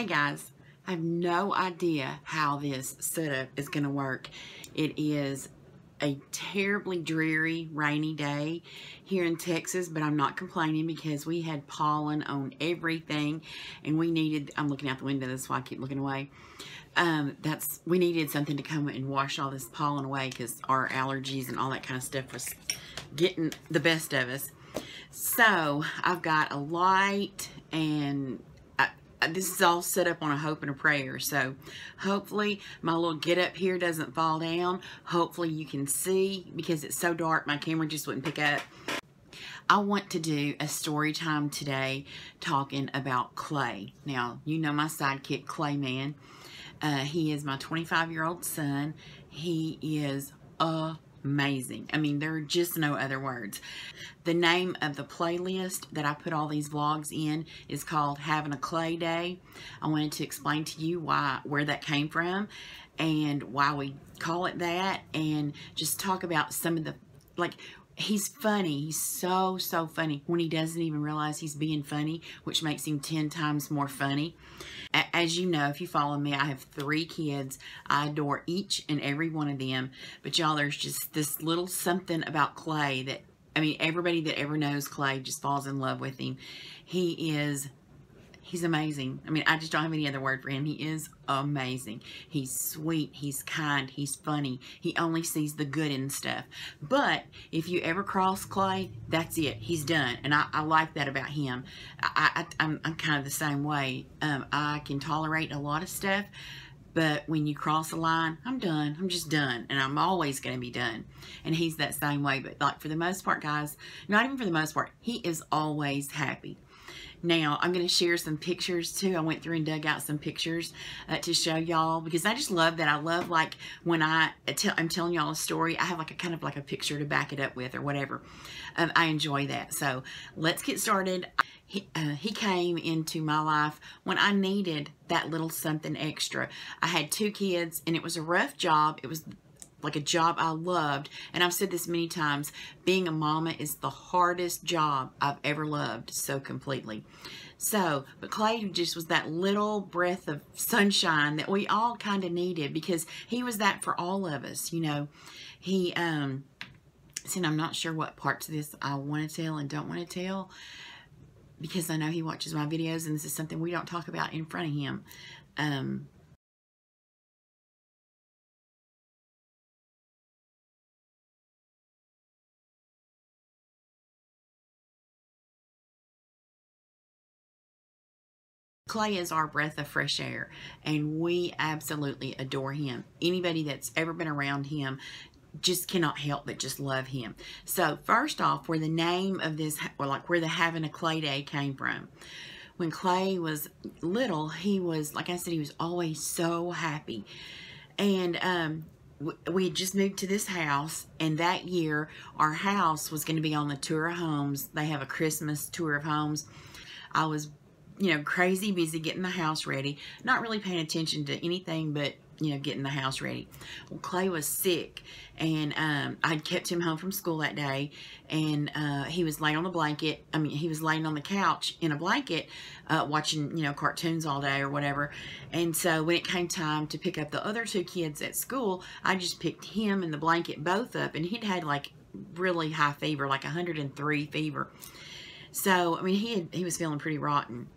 Hey guys, I have no idea how this setup is going to work. It is a terribly dreary, rainy day here in Texas, but I'm not complaining because we had pollen on everything and we needed, I'm looking out the window, that's why I keep looking away. We needed something to come and wash all this pollen away because our allergies and all that kind of stuff was getting the best of us. So I've got a light and this is all set up on a hope and a prayer. So hopefully my little get up here doesn't fall down. Hopefully you can see, because it's so dark my camera just wouldn't pick up. I want to do a story time today talking about Clay. Now, you know my sidekick Clay Man. He is my 25-year-old son. He is amazing. I mean, there are just no other words. The name of the playlist that I put all these vlogs in is called Havin A Clay Day. I wanted to explain to you where that came from and why we call it that, and just talk about some of the, like, he's funny. He's so funny when he doesn't even realize he's being funny, which makes him 10 times more funny. As you know, if you follow me, I have 3 kids. I adore each and every one of them. But y'all, there's just this little something about Clay that, I mean, everybody that ever knows Clay just falls in love with him. He's amazing. I mean, I just don't have any other word for him. He is amazing. He's sweet. He's kind. He's funny. He only sees the good in stuff. But if you ever cross Clay, that's it. He's done. And I like that about him. I'm kind of the same way. I can tolerate a lot of stuff, but when you cross the line, I'm done. I'm just done. And I'm always going to be done. And he's that same way. But like for the most part, guys, not even for the most part, he is always happy. Now, I'm going to share some pictures too. I went through and dug out some pictures to show y'all, because I just love that. I love, like, when I'm telling y'all a story, I have like a kind of like a picture to back it up with or whatever. I enjoy that. So let's get started. He came into my life when I needed that little something extra. I had 2 kids and it was a rough job. It was like a job I loved, and I've said this many times, being a mama is the hardest job I've ever loved so completely. So, but Clay just was that little breath of sunshine that we all kind of needed, because he was that for all of us, you know. He, see, I'm not sure what parts of this I want to tell and don't want to tell, because I know he watches my videos, and this is something we don't talk about in front of him. Clay is our breath of fresh air, and we absolutely adore him. Anybody that's ever been around him just cannot help but just love him. So first off, where the name of this, or like where the Havin A Clay Day came from. When Clay was little, he was, like I said, he was always so happy. And we had just moved to this house, and that year our house was going to be on the tour of homes. They have a Christmas tour of homes. I was, you know, crazy busy getting the house ready, not really paying attention to anything but, you know, getting the house ready. Well, Clay was sick, and I'd kept him home from school that day, and he was laying on the blanket. I mean, he was laying on the couch in a blanket, watching, you know, cartoons all day or whatever. And so when it came time to pick up the other 2 kids at school, I just picked him and the blanket both up, and he'd had like really high fever, like 103 fever. So, I mean, he was feeling pretty rotten.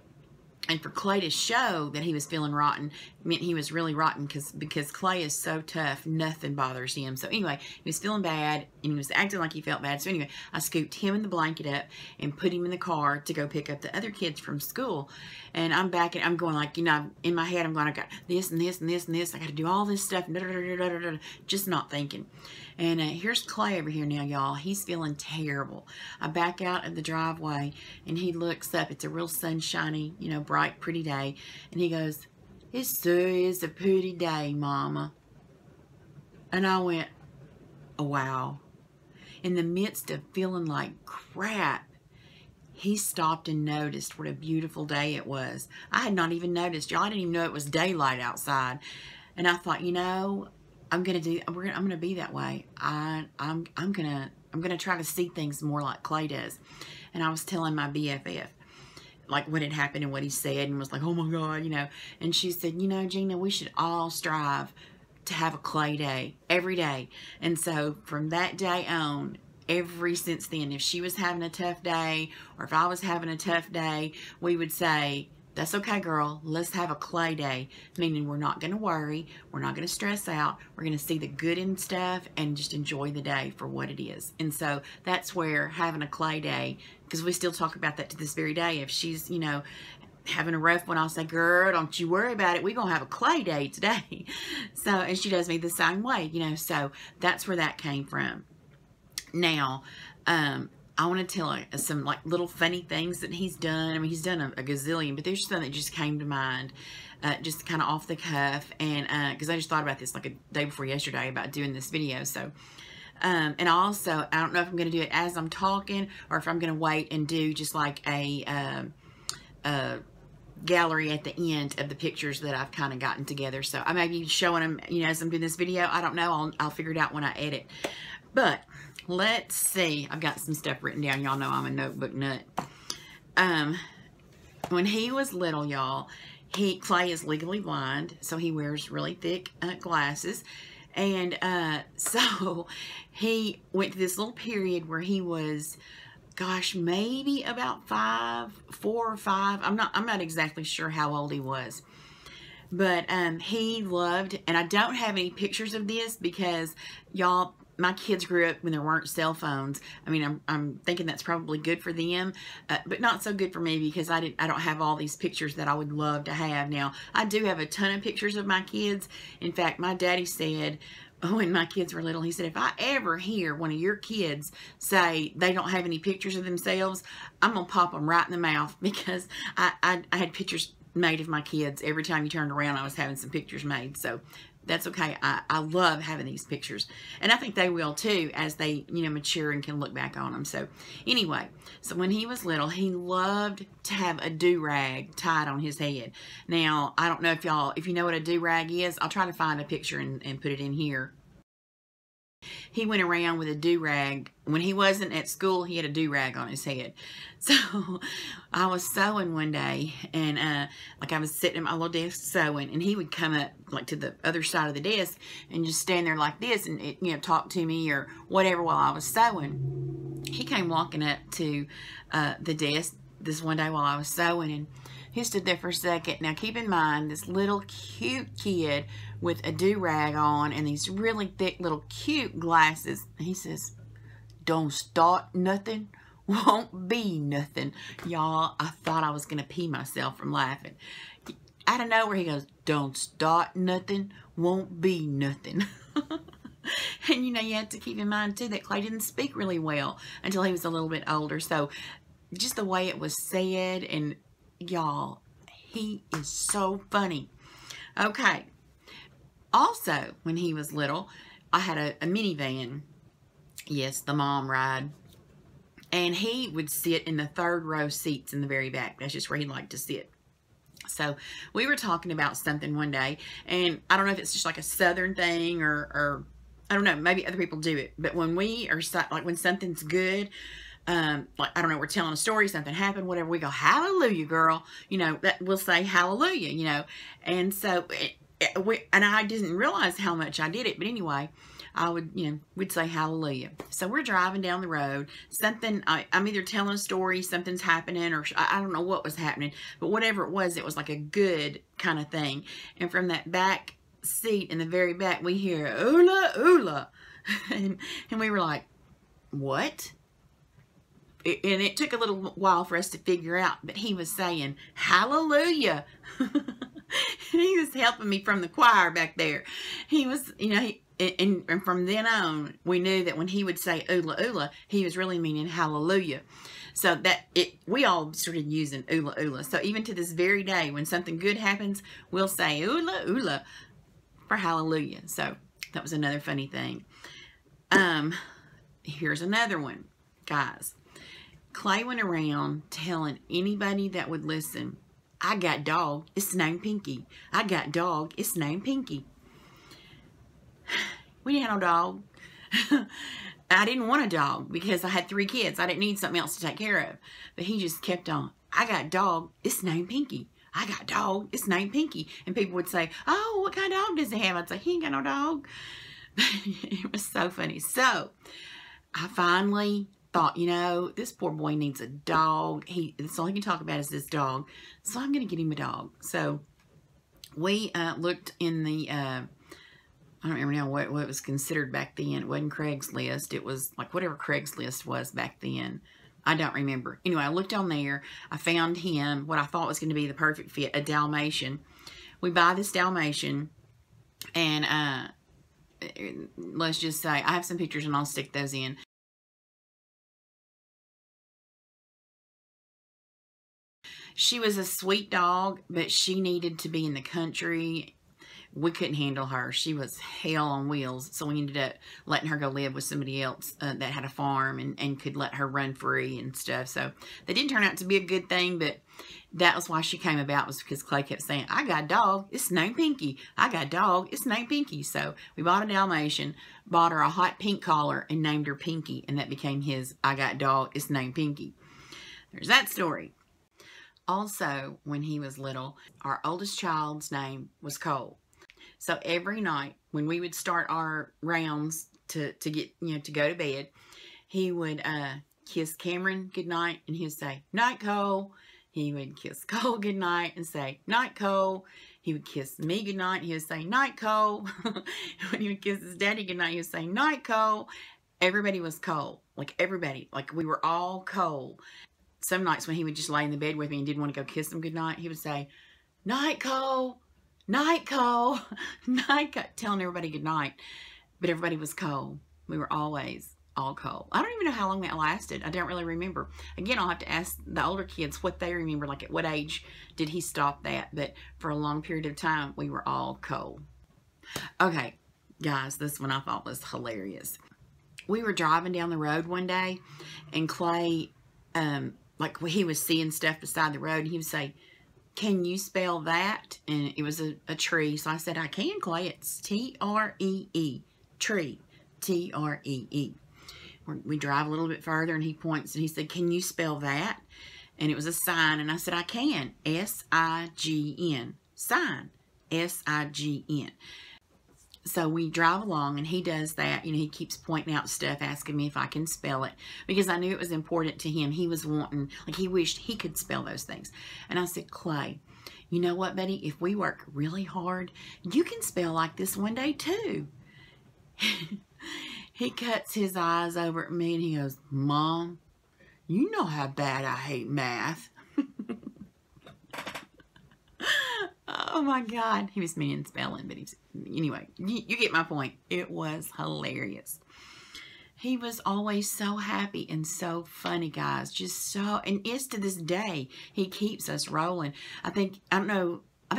And for Clay to show that he was feeling rotten meant he was really rotten, because Clay is so tough, nothing bothers him. So anyway, he was feeling bad, and he was acting like he felt bad. So anyway, I scooped him and the blanket up and put him in the car to go pick up the other kids from school. And I'm back, and I'm going, like, you know, in my head, I'm going, I got this and this and this and this. I got to do all this stuff, just not thinking. And here's Clay over here now, y'all. He's feeling terrible. I back out of the driveway, and he looks up. It's a real sunshiny, you know, bright, pretty day. And he goes, "It sure is a pretty day, Mama." And I went, oh, wow. In the midst of feeling like crap, he stopped and noticed what a beautiful day it was. I had not even noticed. Y'all, I didn't even know it was daylight outside. And I thought, you know, I'm gonna be that way. I'm gonna try to see things more like Clay does. And I was telling my BFF, like what had happened and what he said, and was like, oh my God, you know. And she said, you know, Gina, we should all strive to have a clay day every day. And so from that day on, since then, if she was having a tough day, or if I was having a tough day, we would say, that's okay, girl, let's have a clay day. Meaning we're not going to worry, we're not going to stress out, we're going to see the good in stuff and just enjoy the day for what it is. And so that's where having a clay day, because we still talk about that to this very day. If she's, you know, having a rough one, I'll say, girl, don't you worry about it, we're going to have a clay day today. So, and she does me the same way, you know. So that's where that came from. Now, I want to tell some like little funny things that he's done. I mean, he's done a gazillion, but there's something that just came to mind, just kind of off the cuff. And because I just thought about this like a day before yesterday about doing this video. So, and also, I don't know if I'm going to do it as I'm talking, or if I'm going to wait and do just like a gallery at the end of the pictures that I've kind of gotten together. So I may be showing them, you know, as I'm doing this video. I don't know. I'll figure it out when I edit. But let's see. I've got some stuff written down. Y'all know I'm a notebook nut. When he was little, y'all, Clay is legally blind, so he wears really thick glasses. And so he went to this little period where he was, gosh, maybe about 4 or 5. I'm not exactly sure how old he was. But he loved, and I don't have any pictures of this because, y'all, my kids grew up when there weren't cell phones. I mean, I'm thinking that's probably good for them, but not so good for me because I don't have all these pictures that I would love to have. Now, I do have a ton of pictures of my kids. In fact, my daddy said, when my kids were little, he said, if I ever hear one of your kids say they don't have any pictures of themselves, I'm going to pop them right in the mouth, because I had pictures made of my kids. Every time you turned around, I was having some pictures made. So that's okay. I love having these pictures. And I think they will too, as they, you know, mature and can look back on them. So anyway, so when he was little, he loved to have a do-rag tied on his head. Now, I don't know if you know what a do-rag is. I'll try to find a picture and put it in here. He went around with a do-rag. When he wasn't at school, he had a do-rag on his head. So I was sewing one day, and like I was sitting at my little desk sewing, and he would come up like to the other side of the desk and just stand there like this and, you know, talk to me or whatever while I was sewing. He came walking up to the desk this one day while I was sewing, and he stood there for a second. Now, keep in mind, this little cute kid with a do-rag on and these really thick little cute glasses. He says, don't start nothing, won't be nothing. Y'all, I thought I was going to pee myself from laughing. Out of nowhere, he goes, don't start nothing, won't be nothing. And, you know, you have to keep in mind, too, that Clay didn't speak really well until he was a little bit older. So, just the way it was said, and y'all, he is so funny. Okay. Also, when he was little, I had a minivan. Yes, the mom ride. And he would sit in the 3rd row seats in the very back. That's just where he liked to sit. So we were talking about something one day, and I don't know if it's just like a Southern thing or I don't know, maybe other people do it. But when we are, like, when something's good, like, I don't know, we're telling a story, something happened, whatever, we go, hallelujah, girl. You know, that we'll say hallelujah, you know. And so, and I didn't realize how much I did it. But anyway, I would, you know, we'd say hallelujah. So we're driving down the road. Something, I'm either telling a story, something's happening, or I don't know what was happening. But whatever it was like a good kind of thing. And from that back seat in the very back, we hear, oola, oola. And we were like, what? And it took a little while for us to figure out, but he was saying, hallelujah. He was helping me from the choir back there. He was, you know, and from then on, we knew that when he would say oola, oola, he was really meaning hallelujah. So we all started using oola, oola. So even to this very day, when something good happens, we'll say oola, oola for hallelujah. So that was another funny thing. Here's another one, guys. Clay went around telling anybody that would listen, I got dog, it's named Pinky. I got dog, it's named Pinky. We didn't have no dog. I didn't want a dog because I had 3 kids. I didn't need something else to take care of. But he just kept on, I got a dog, it's named Pinky. I got a dog, it's named Pinky. And people would say, oh, what kind of dog does he have? I'd say, he ain't got no dog. It was so funny. So I finally thought, you know, this poor boy needs a dog. That's all he can talk about is this dog. So I'm going to get him a dog. So we looked in the, I don't remember now what it was considered back then. It wasn't Craigslist. It was like whatever Craigslist was back then. I don't remember. Anyway, I looked on there. I found him what I thought was going to be the perfect fit, a Dalmatian. We buy this Dalmatian, and let's just say, I have some pictures and I'll stick those in. She was a sweet dog, but she needed to be in the country. We couldn't handle her. She was hell on wheels. So we ended up letting her go live with somebody else that had a farm and could let her run free and stuff. So that didn't turn out to be a good thing, but that was why she came about, was because Clay kept saying, I got a dog, it's named Pinky. I got a dog, it's named Pinky. So we bought a Dalmatian, bought her a hot pink collar, and named her Pinky. And that became his I got a dog, it's named Pinky. There's that story. Also, when he was little, our oldest child's name was Cole. So every night when we would start our rounds to get, to go to bed, he would kiss Cameron goodnight and he'd say, night, Cole. He would kiss Cole goodnight and say, night, Cole. He would kiss me goodnight and he would say, night, Cole. When he would kiss his daddy goodnight, he would say, night, Cole. Everybody was Cole. Like everybody. Like we were all Cole. Some nights when he would just lay in the bed with me and didn't want to go kiss him goodnight, he would say, night, Cole. Night, Cole. Night, Cole. Telling everybody good night. But everybody was Cole. We were always all Cole. I don't even know how long that lasted. I don't really remember. Again, I'll have to ask the older kids what they remember. Like at what age did he stop that? But for a long period of time, we were all Cole. Okay, guys, this one I thought was hilarious. We were driving down the road one day, and Clay, like he was seeing stuff beside the road, and he would say, can you spell that? And it was a tree. So I said, I can, Clay. It's T-R-E-E. Tree. T-R-E-E. We drive a little bit further and he points and he said, can you spell that? And it was a sign. And I said, I can. S-I-G-N. Sign. S-I-G-N. So we drive along and he does that. He keeps pointing out stuff, asking me if I can spell it, because I knew it was important to him. He was wanting, like he wished he could spell those things. And I said, Clay, you know what, buddy? If we work really hard, you can spell like this one day too. He cuts his eyes over at me and he goes, Mom, you know how bad I hate math. Oh my God. He was meaning spelling, but anyway, you get my point. It was hilarious. He was always so happy and so funny, guys. Just so, and it's to this day, he keeps us rolling. I think I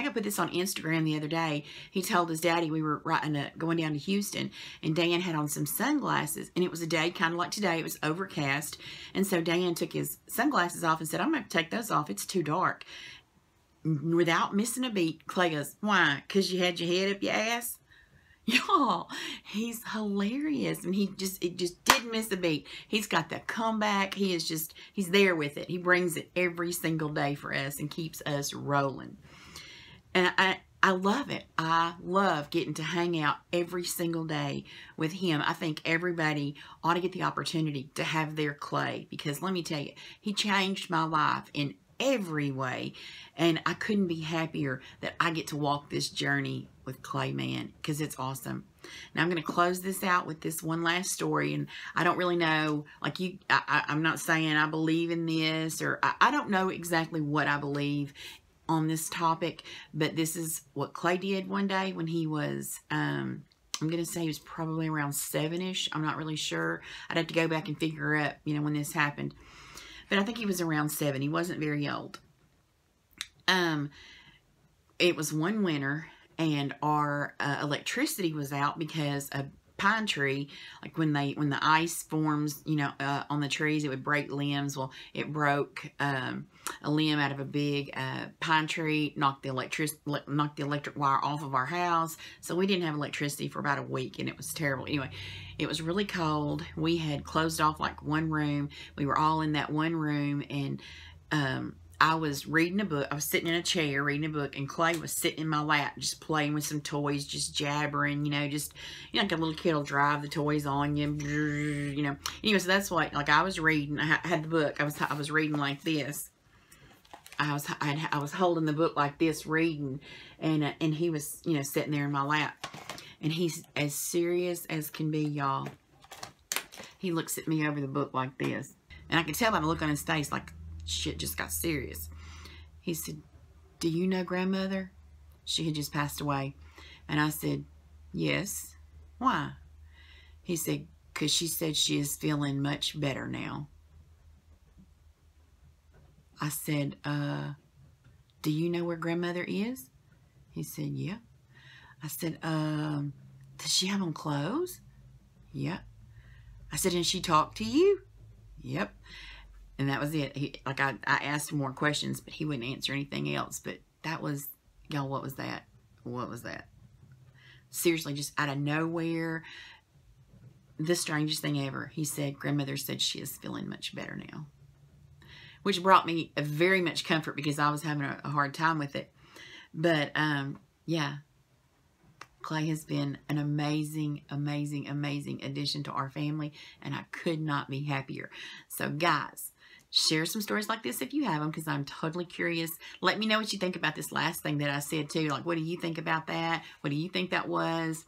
put this on Instagram the other day. He told his daddy we were going down to Houston, and Dan had on some sunglasses, and it was a day kind of like today. It was overcast, and so Dan took his sunglasses off and said, I'm going to take those off. It's too dark. Without missing a beat, Clay goes, why? Because you had your head up your ass? Y'all, he's hilarious. And it just didn't miss a beat. He's got the comeback. He's there with it. He brings it every single day for us and keeps us rolling. And I love it. I love getting to hang out every single day with him. I think everybody ought to get the opportunity to have their Clay, because let me tell you, he changed my life in every way, and I couldn't be happier that I get to walk this journey with Clay, man, because it's awesome. Now I'm going to close this out with this one last story, and I don't really know, like I'm not saying I believe in this, or I don't know exactly what I believe on this topic, but this is what Clay did one day when he was, I'm going to say he was probably around 7-ish. I'm not really sure. I'd have to go back and figure out, when this happened. But I think he was around 7. He wasn't very old. It was one winter, and our electricity was out because a pine tree, like when the ice forms, on the trees, it would break limbs. Well, it broke a limb out of a big pine tree, knocked the electric wire off of our house. So we didn't have electricity for about a week, and it was terrible. Anyway, it was really cold. We had closed off like one room. We were all in that one room, and I was reading a book. I was sitting in a chair reading a book, and Clay was sitting in my lap just playing with some toys, just jabbering, just, like a little kid will drive the toys on you, Anyway, so that's what, like, I was reading. I had the book. I was reading like this. I was holding the book like this, reading, and he was, sitting there in my lap. And he's as serious as can be, y'all. He looks at me over the book like this. And I could tell by the look on his face, like, shit just got serious. He said, "Do you know grandmother? She had just passed away." And I said, "Yes." "Why?" He said, "'Cause she said she is feeling much better now." I said, "Do you know where grandmother is?" He said, "Yeah." I said, "Does she have on clothes?" "Yep." I said, "And she talked to you?" "Yep." And that was it. I asked him more questions, but he wouldn't answer anything else. But that was, y'all, what was that? What was that? Seriously, just out of nowhere, the strangest thing ever. He said, "Grandmother said she is feeling much better now." Which brought me very much comfort because I was having a hard time with it. But, yeah. Clay has been an amazing, amazing, amazing addition to our family, and I could not be happier. So, guys, share some stories like this if you have them, because I'm totally curious. Let me know what you think about this last thing that I said, too. Like, what do you think about that? What do you think that was?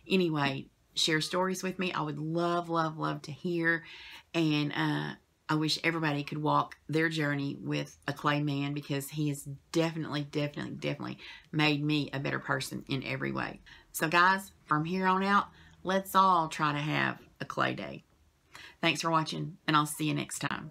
Anyway, share stories with me. I would love, love, love to hear. And I wish everybody could walk their journey with a clay man, because he has definitely, definitely, definitely made me a better person in every way. So, guys, from here on out, let's all try to have a clay day. Thanks for watching, and I'll see you next time.